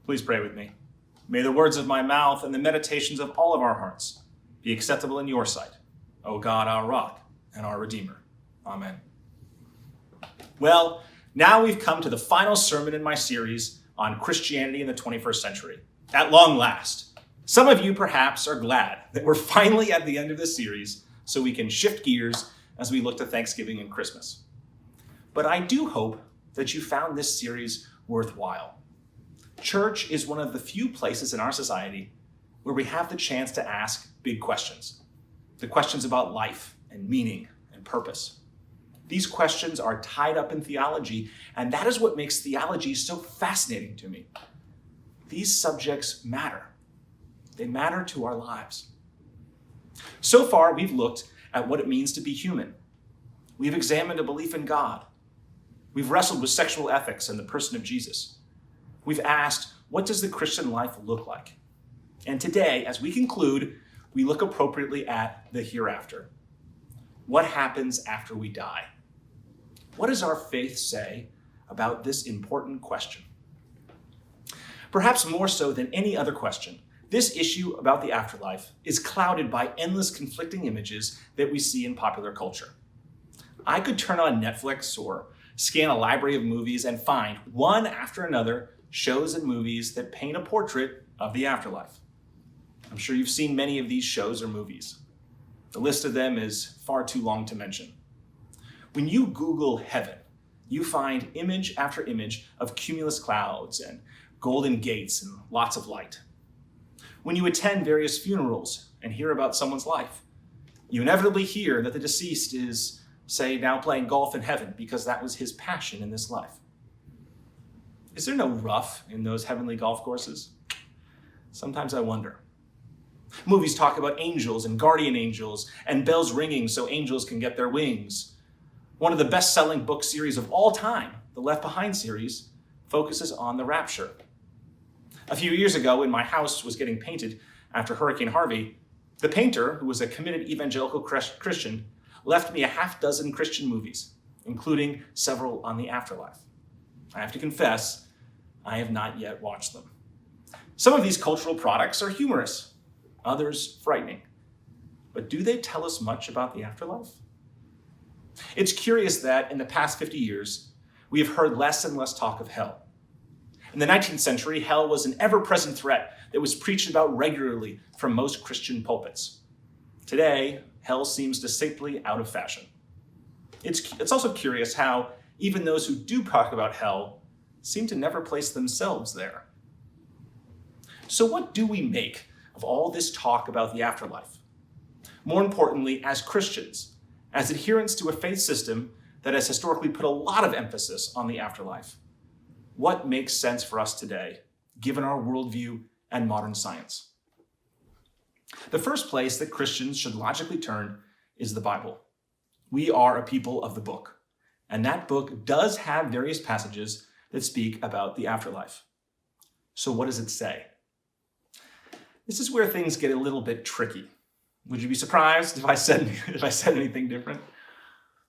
Please pray with me. May the words of my mouth and the meditations of all of our hearts be acceptable in your sight, O God, our rock and our Redeemer. Amen. Well, now we've come to the final sermon in my series on Christianity in the 21st century. At long last. Some of you perhaps are glad that we're finally at the end of this series so we can shift gears as we look to Thanksgiving and Christmas. But I do hope that you found this series worthwhile. Church is one of the few places in our society where we have the chance to ask big questions. The questions about life and meaning and purpose. These questions are tied up in theology, and that is what makes theology so fascinating to me. These subjects matter. They matter to our lives. So far, we've looked at what it means to be human. We've examined a belief in God. We've wrestled with sexual ethics and the person of Jesus. We've asked, what does the Christian life look like? And today, as we conclude, we look appropriately at the hereafter. What happens after we die? What does our faith say about this important question? Perhaps more so than any other question, this issue about the afterlife is clouded by endless conflicting images that we see in popular culture. I could turn on Netflix or scan a library of movies and find one after another shows and movies that paint a portrait of the afterlife. I'm sure you've seen many of these shows or movies. The list of them is far too long to mention. When you Google heaven, you find image after image of cumulus clouds and golden gates and lots of light. When you attend various funerals and hear about someone's life, you inevitably hear that the deceased is, say, now playing golf in heaven because that was his passion in this life. Is there no rough in those heavenly golf courses? Sometimes I wonder. Movies talk about angels and guardian angels and bells ringing so angels can get their wings. One of the best-selling book series of all time, the Left Behind series, focuses on the rapture. A few years ago, when my house was getting painted after Hurricane Harvey, the painter, who was a committed evangelical Christian, left me a half-dozen Christian movies, including several on the afterlife. I have to confess, I have not yet watched them. Some of these cultural products are humorous, others frightening. But do they tell us much about the afterlife? It's curious that in the past 50 years, we have heard less and less talk of hell. In the 19th century, hell was an ever-present threat that was preached about regularly from most Christian pulpits. Today, hell seems distinctly out of fashion. It's also curious how even those who do talk about hell seem to never place themselves there. So what do we make of all this talk about the afterlife? More importantly, as Christians, as adherents to a faith system that has historically put a lot of emphasis on the afterlife, what makes sense for us today, given our worldview and modern science? The first place that Christians should logically turn is the Bible. We are a people of the book. And that book does have various passages that speak about the afterlife. So what does it say? This is where things get a little bit tricky. Would you be surprised if I said anything different?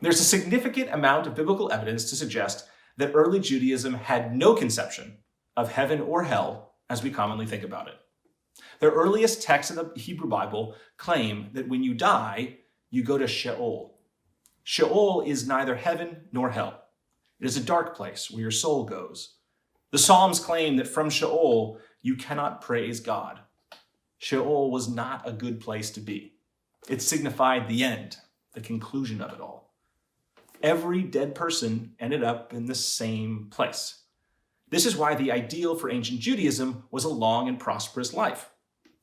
There's a significant amount of biblical evidence to suggest that early Judaism had no conception of heaven or hell as we commonly think about it. The earliest texts in the Hebrew Bible claim that when you die, you go to Sheol. Sheol is neither heaven nor hell. It is a dark place where your soul goes. The Psalms claim that from Sheol, you cannot praise God. Sheol was not a good place to be. It signified the end, the conclusion of it all. Every dead person ended up in the same place. This is why the ideal for ancient Judaism was a long and prosperous life.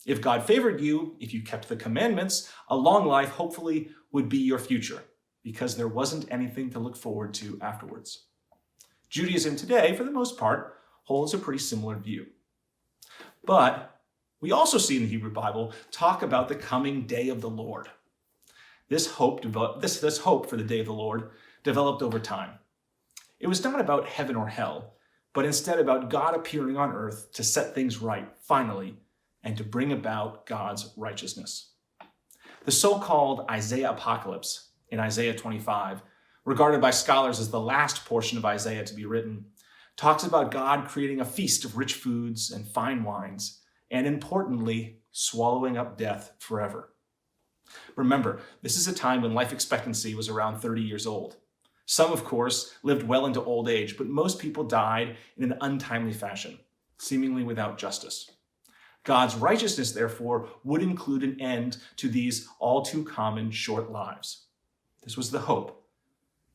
If God favored you, if you kept the commandments, a long life hopefully would be your future, because there wasn't anything to look forward to afterwards. Judaism today, for the most part, holds a pretty similar view. But we also see in the Hebrew Bible talk about the coming day of the Lord. This hope for the day of the Lord developed over time. It was not about heaven or hell, but instead about God appearing on earth to set things right, finally, and to bring about God's righteousness. The so-called Isaiah apocalypse in Isaiah 25, regarded by scholars as the last portion of Isaiah to be written, talks about God creating a feast of rich foods and fine wines, and importantly, swallowing up death forever. Remember, this is a time when life expectancy was around 30 years old. Some, of course, lived well into old age, but most people died in an untimely fashion, seemingly without justice. God's righteousness, therefore, would include an end to these all too common short lives. This was the hope,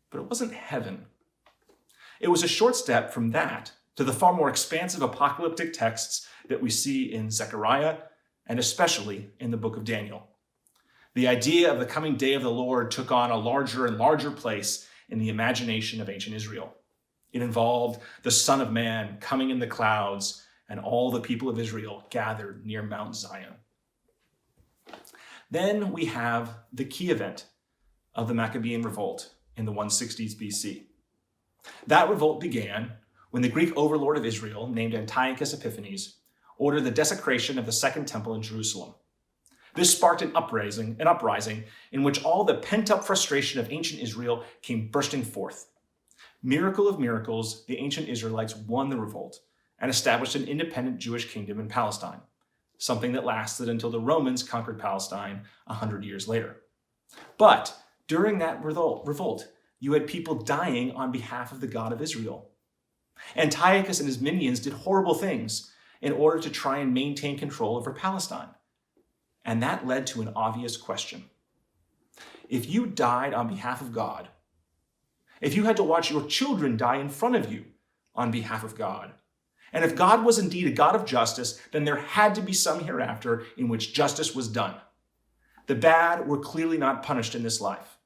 but it wasn't heaven. It was a short step from that to the far more expansive apocalyptic texts that we see in Zechariah and especially in the book of Daniel. The idea of the coming day of the Lord took on a larger and larger place in the imagination of ancient Israel. It involved the Son of Man coming in the clouds and all the people of Israel gathered near Mount Zion. Then we have the key event of the Maccabean revolt in the 160s BC. That revolt began when the Greek overlord of Israel, named Antiochus Epiphanes, ordered the desecration of the Second Temple in Jerusalem. This sparked an uprising in which all the pent-up frustration of ancient Israel came bursting forth. Miracle of miracles, the ancient Israelites won the revolt and established an independent Jewish kingdom in Palestine, something that lasted until the Romans conquered Palestine 100 years later. But during that revolt, you had people dying on behalf of the God of Israel. Antiochus and his minions did horrible things in order to try and maintain control over Palestine. And that led to an obvious question. If you died on behalf of God, if you had to watch your children die in front of you on behalf of God, and if God was indeed a God of justice, then there had to be some hereafter in which justice was done. The bad were clearly not punished in this life.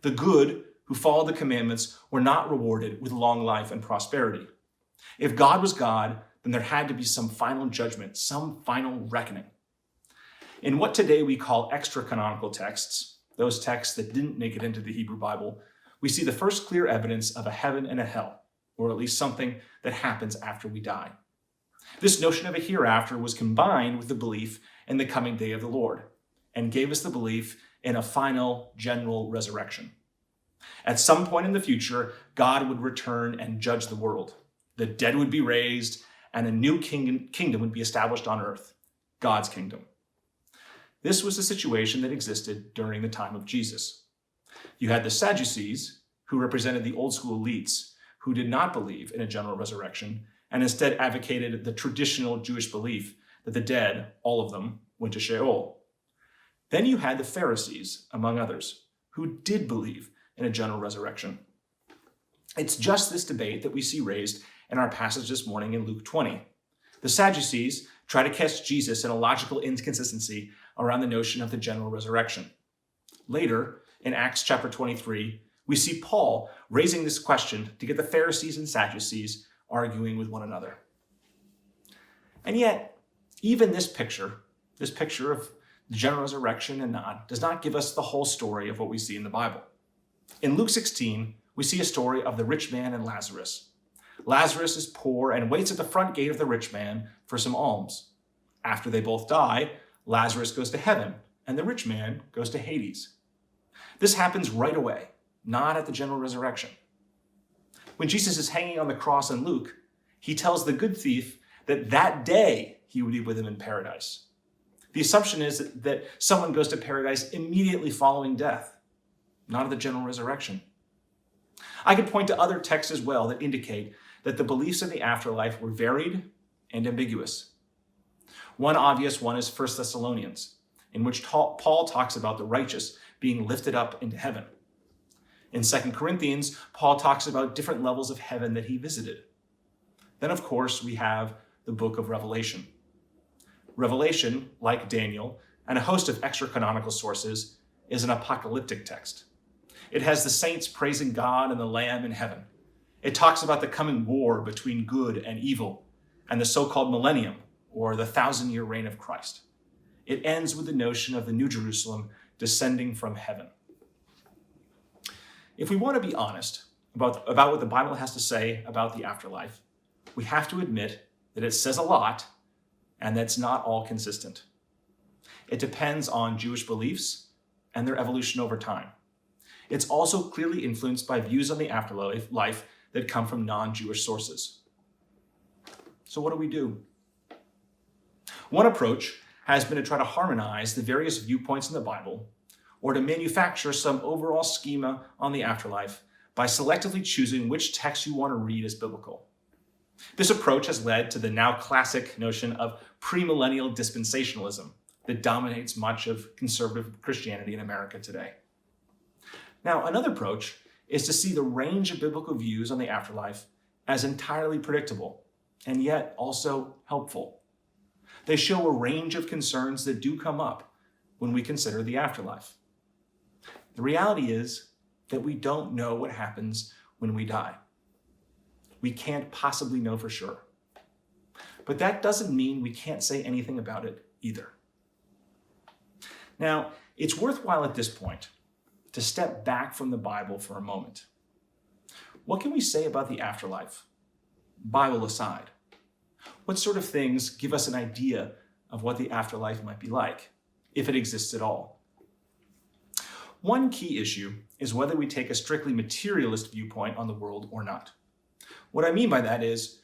The good, who followed the commandments, were not rewarded with long life and prosperity. If God was God, then there had to be some final judgment, some final reckoning. In what today we call extra-canonical texts, those texts that didn't make it into the Hebrew Bible, we see the first clear evidence of a heaven and a hell, or at least something that happens after we die. This notion of a hereafter was combined with the belief in the coming day of the Lord, and gave us the belief in a final general resurrection. At some point in the future, God would return and judge the world. The dead would be raised, and a new kingdom would be established on earth, God's kingdom. This was the situation that existed during the time of Jesus. You had the Sadducees, who represented the old school elites, who did not believe in a general resurrection, and instead advocated the traditional Jewish belief that the dead, all of them, went to Sheol. Then you had the Pharisees, among others, who did believe in a general resurrection. It's just this debate that we see raised in our passage this morning in Luke 20. The Sadducees try to catch Jesus in a logical inconsistency around the notion of the general resurrection. Later, in Acts chapter 23, we see Paul raising this question to get the Pharisees and Sadducees arguing with one another. And yet, even this picture of the general resurrection and not, does not give us the whole story of what we see in the Bible. In Luke 16, we see a story of the rich man and Lazarus. Lazarus is poor and waits at the front gate of the rich man for some alms. After they both die, Lazarus goes to heaven and the rich man goes to Hades. This happens right away, not at the general resurrection. When Jesus is hanging on the cross in Luke, he tells the good thief that day he would be with him in paradise. The assumption is that someone goes to paradise immediately following death, not at the general resurrection. I could point to other texts as well that indicate that the beliefs in the afterlife were varied and ambiguous. One obvious one is First Thessalonians, in which Paul talks about the righteous being lifted up into heaven. In 2 Corinthians, Paul talks about different levels of heaven that he visited. Then, of course, we have the book of Revelation. Revelation, like Daniel, and a host of extra-canonical sources, is an apocalyptic text. It has the saints praising God and the Lamb in heaven. It talks about the coming war between good and evil, and the so-called millennium, or the 1,000-year reign of Christ. It ends with the notion of the New Jerusalem descending from heaven. If we want to be honest about what the Bible has to say about the afterlife, we have to admit that it says a lot and that's not all consistent. It depends on Jewish beliefs and their evolution over time. It's also clearly influenced by views on the afterlife that come from non-Jewish sources. So what do we do? One approach has been to try to harmonize the various viewpoints in the Bible, or to manufacture some overall schema on the afterlife by selectively choosing which text you want to read as biblical. This approach has led to the now classic notion of premillennial dispensationalism that dominates much of conservative Christianity in America today. Now, another approach is to see the range of biblical views on the afterlife as entirely predictable and yet also helpful. They show a range of concerns that do come up when we consider the afterlife. The reality is that we don't know what happens when we die. We can't possibly know for sure. But that doesn't mean we can't say anything about it either. Now, it's worthwhile at this point to step back from the Bible for a moment. What can we say about the afterlife, Bible aside? What sort of things give us an idea of what the afterlife might be like, if it exists at all? One key issue is whether we take a strictly materialist viewpoint on the world or not. What I mean by that is,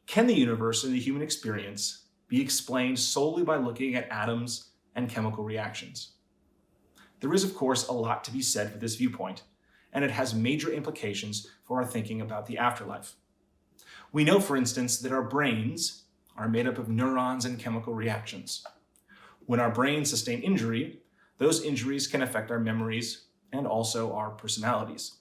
can the universe and the human experience be explained solely by looking at atoms and chemical reactions? There is, of course, a lot to be said for this viewpoint, and it has major implications for our thinking about the afterlife. We know, for instance, that our brains are made up of neurons and chemical reactions. When our brains sustain injury, those injuries can affect our memories and also our personalities.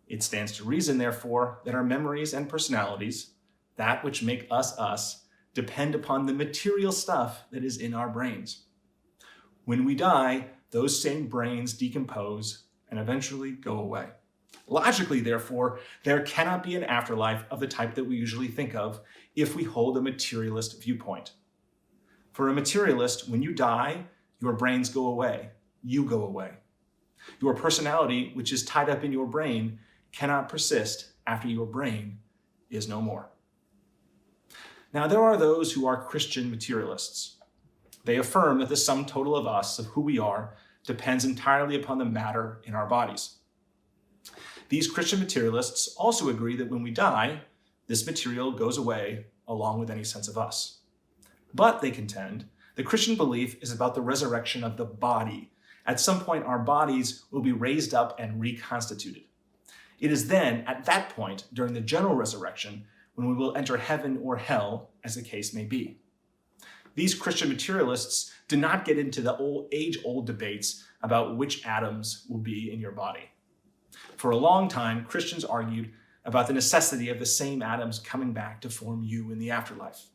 It stands to reason, therefore, that our memories and personalities, that which make us us, depend upon the material stuff that is in our brains. When we die, those same brains decompose and eventually go away. Logically, therefore, there cannot be an afterlife of the type that we usually think of if we hold a materialist viewpoint. For a materialist, when you die, your brains go away. You go away. Your personality, which is tied up in your brain, cannot persist after your brain is no more. Now, there are those who are Christian materialists. They affirm that the sum total of us, of who we are, depends entirely upon the matter in our bodies. These Christian materialists also agree that when we die, this material goes away along with any sense of us. But, they contend, the Christian belief is about the resurrection of the body. At some point, our bodies will be raised up and reconstituted. It is then, at that point, during the general resurrection, when we will enter heaven or hell, as the case may be. These Christian materialists do not get into the age-old debates about which atoms will be in your body. For a long time, Christians argued about the necessity of the same atoms coming back to form you in the afterlife.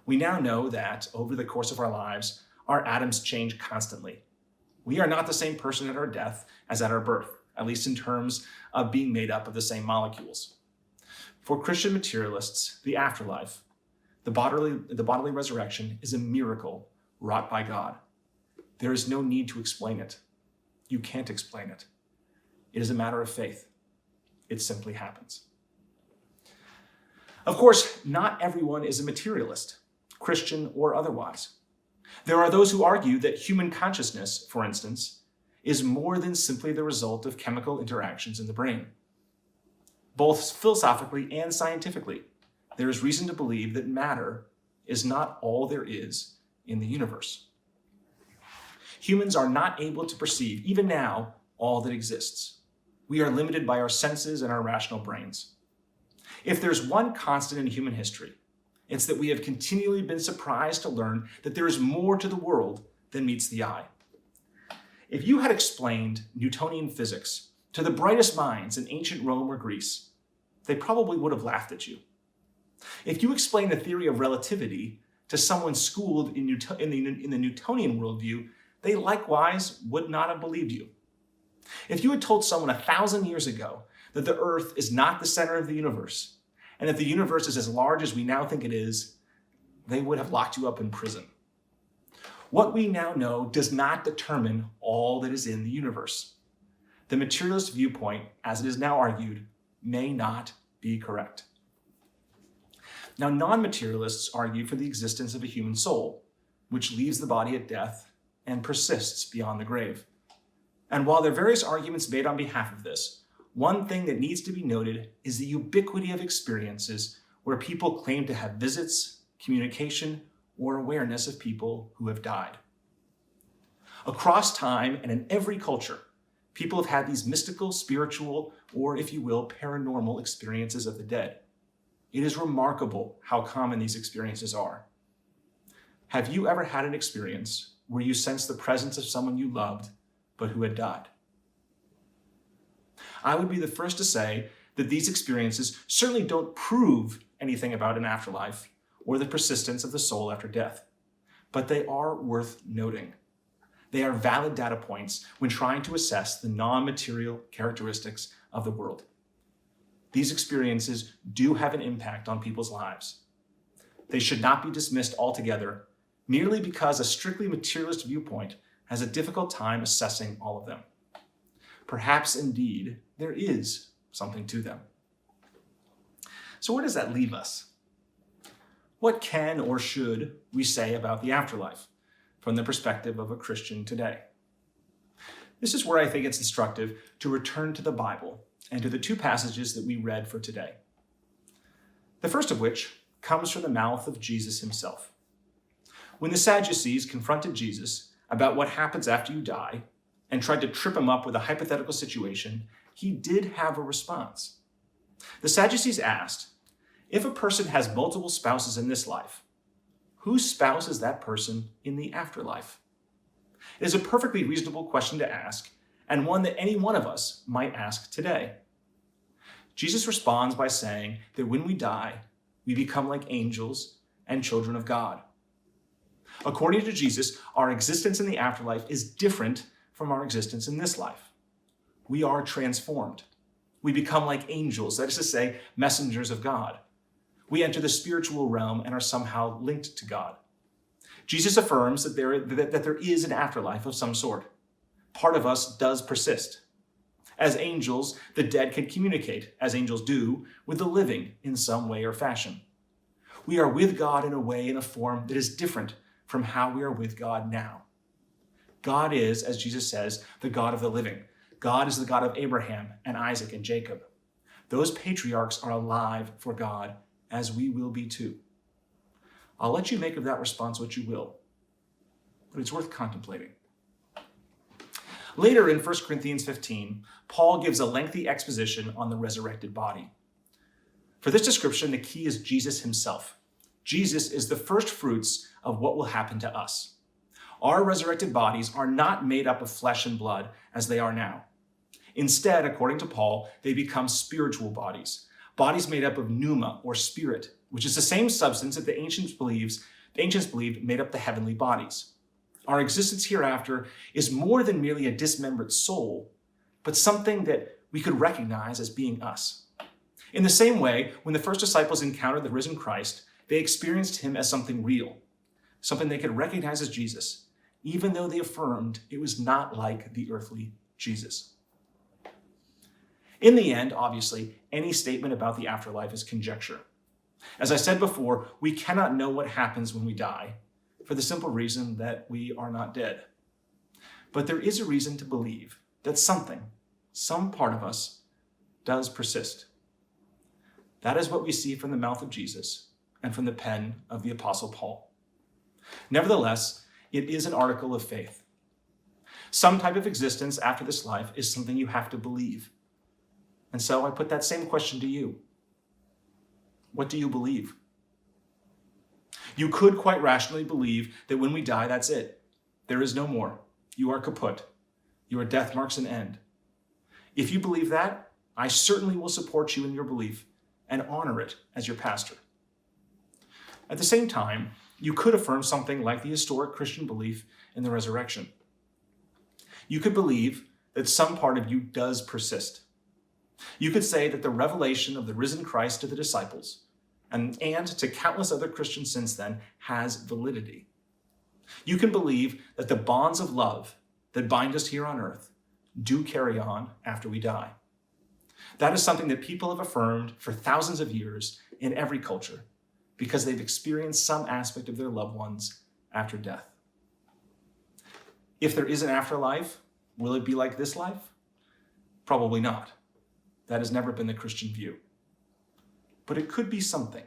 We now know that, over the course of our lives, our atoms change constantly. We are not the same person at our death as at our birth, at least in terms of being made up of the same molecules. For Christian materialists, the afterlife, the bodily resurrection, is a miracle wrought by God. There is no need to explain it. You can't explain it. It is a matter of faith. It simply happens. Of course, not everyone is a materialist, Christian or otherwise. There are those who argue that human consciousness, for instance, is more than simply the result of chemical interactions in the brain. Both philosophically and scientifically, there is reason to believe that matter is not all there is in the universe. Humans are not able to perceive, even now, all that exists. We are limited by our senses and our rational brains. If there's one constant in human history, it's that we have continually been surprised to learn that there is more to the world than meets the eye. If you had explained Newtonian physics to the brightest minds in ancient Rome or Greece, they probably would have laughed at you. If you explained the theory of relativity to someone schooled in the Newtonian worldview, they likewise would not have believed you. If you had told someone 1,000 years ago that the Earth is not the center of the universe, and that the universe is as large as we now think it is, they would have locked you up in prison. What we now know does not determine all that is in the universe. The materialist viewpoint, as it is now argued, may not be correct. Now, non-materialists argue for the existence of a human soul, which leaves the body at death and persists beyond the grave. And while there are various arguments made on behalf of this, one thing that needs to be noted is the ubiquity of experiences where people claim to have visits, communication, or awareness of people who have died. Across time and in every culture, people have had these mystical, spiritual, or if you will, paranormal experiences of the dead. It is remarkable how common these experiences are. Have you ever had an experience where you sensed the presence of someone you loved, but who had died? I would be the first to say that these experiences certainly don't prove anything about an afterlife or the persistence of the soul after death, but they are worth noting. They are valid data points when trying to assess the non-material characteristics of the world. These experiences do have an impact on people's lives. They should not be dismissed altogether merely because a strictly materialist viewpoint has a difficult time assessing all of them. Perhaps indeed there is something to them. So where does that leave us? What can or should we say about the afterlife from the perspective of a Christian today? This is where I think it's instructive to return to the Bible and to the two passages that we read for today. The first of which comes from the mouth of Jesus himself. When the Sadducees confronted Jesus about what happens after you die and tried to trip him up with a hypothetical situation, he did have a response. The Sadducees asked, if a person has multiple spouses in this life, whose spouse is that person in the afterlife? It is a perfectly reasonable question to ask, and one that any one of us might ask today. Jesus responds by saying that when we die, we become like angels and children of God. According to Jesus, our existence in the afterlife is different from our existence in this life. We are transformed. We become like angels, that is to say, messengers of God. We enter the spiritual realm and are somehow linked to God. Jesus affirms that there is an afterlife of some sort. Part of us does persist. As angels, the dead can communicate, as angels do, with the living in some way or fashion. We are with God in a way, in a form that is different from how we are with God now. God is, as Jesus says, the God of the living. God is the God of Abraham and Isaac and Jacob. Those patriarchs are alive for God, as we will be too. I'll let you make of that response what you will, but it's worth contemplating. Later in 1 Corinthians 15, Paul gives a lengthy exposition on the resurrected body. For this description, the key is Jesus himself. Jesus is the first fruits of what will happen to us. Our resurrected bodies are not made up of flesh and blood as they are now. Instead, according to Paul, they become spiritual bodies made up of pneuma or spirit, which is the same substance that the ancients believed made up the heavenly bodies. Our existence hereafter is more than merely a dismembered soul, but something that we could recognize as being us. In the same way, when the first disciples encountered the risen Christ, they experienced him as something real, something they could recognize as Jesus, even though they affirmed it was not like the earthly Jesus. In the end, obviously, any statement about the afterlife is conjecture. As I said before, we cannot know what happens when we die, for the simple reason that we are not dead. But there is a reason to believe that some part of us, does persist. That is what we see from the mouth of Jesus and from the pen of the Apostle Paul. Nevertheless, it is an article of faith. Some type of existence after this life is something you have to believe. And so I put that same question to you. What do you believe? You could quite rationally believe that when we die, that's it. There is no more. You are kaput. Your death marks an end. If you believe that, I certainly will support you in your belief and honor it as your pastor. At the same time, you could affirm something like the historic Christian belief in the resurrection. You could believe that some part of you does persist. You could say that the revelation of the risen Christ to the disciples and to countless other Christians since then has validity. You can believe that the bonds of love that bind us here on earth do carry on after we die. That is something that people have affirmed for thousands of years in every culture because they've experienced some aspect of their loved ones after death. If there is an afterlife, will it be like this life? Probably not. That has never been the Christian view. But it could be something.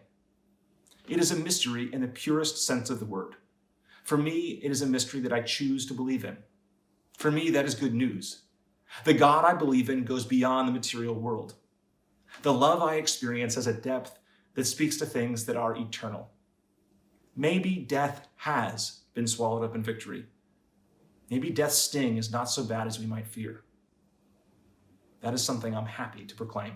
It is a mystery in the purest sense of the word. For me, it is a mystery that I choose to believe in. For me, that is good news. The God I believe in goes beyond the material world. The love I experience has a depth that speaks to things that are eternal. Maybe death has been swallowed up in victory. Maybe death's sting is not so bad as we might fear. That is something I'm happy to proclaim.